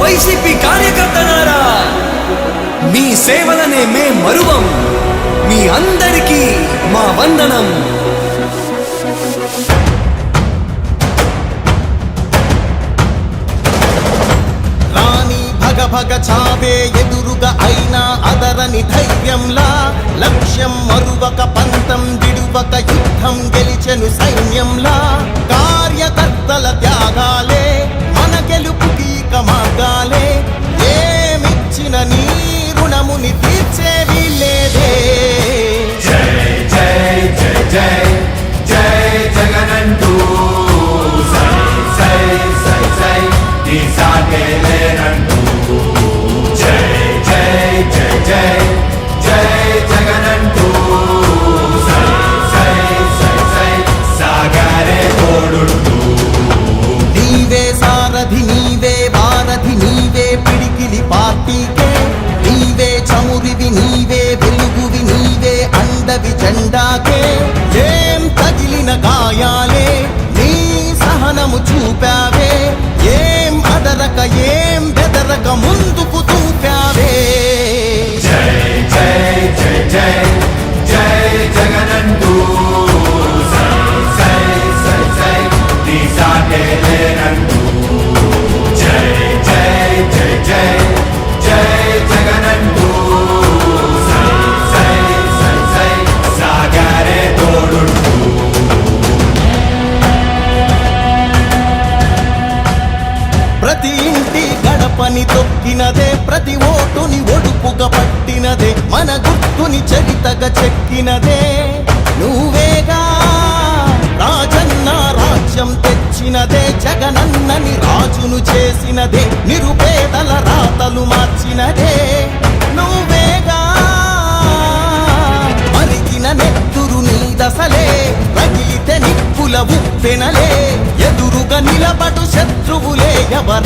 YCP కార్యకర్తలారా, మీ సేవలనే మే మరువం. మీ అందరికీ మా వందనం. రాణి భగ భగ చావే ఎదురుగా అయినా అదరని ధైర్యంలా, లక్ష్యం మరువక పంతం విడువక యుద్ధం గెలిచెను సైన్యంలా. కార్యకర్తల త్యాగాలే మన గెలుపుకి మార్గాలే. ఏమిచ్చిన నీ రుణముని తీర్చేవి లేదే. జై జై జై జై జై జగనంటూ సై సై సై సై నీ సాగే లేనంటూ. జై జై జై జై జై జగనంటూ సై సై సై సై సాగరే తోడుంటూ. నీవే సారథి నీవే వారధి నీవే పిడికిలి పార్టీకే. నీవే చమురివి నీవే వెలుగువి నీవే అండవి జెండాకే. ఏం తగిలిన గాయాలే నీ సహనము చూపావే. ఏం అదరక ఏం బెదరక ముందుకు దూపావే. జై జై జై జై జై జగనంటూ సై సై సై సై నీ సాగే లేనంటూ. జై జై జై జై జై జగనంటూ సై సై సై సై సాగరే తోడుంటూ. ప్రతి ఇంటి గడపని తొక్కినదే, ప్రతి ఓటుని ఒడుపుగా పట్టినదే, మన గుర్తుని చరితగా చెక్కినదే నువ్వేగా. రాజన్న రాజ్యం తెచ్చినదే, జగనన్నని రాజును చేసినదే, నిరుపేదల రాతలు మార్చినదే నువ్వేగా. మరిగిన నెత్తురు నీ దశలే, రగిలితే నిప్పుల ఉప్పెనలే. ఎదురుగా నిలబడు శత్రువులే ఎవర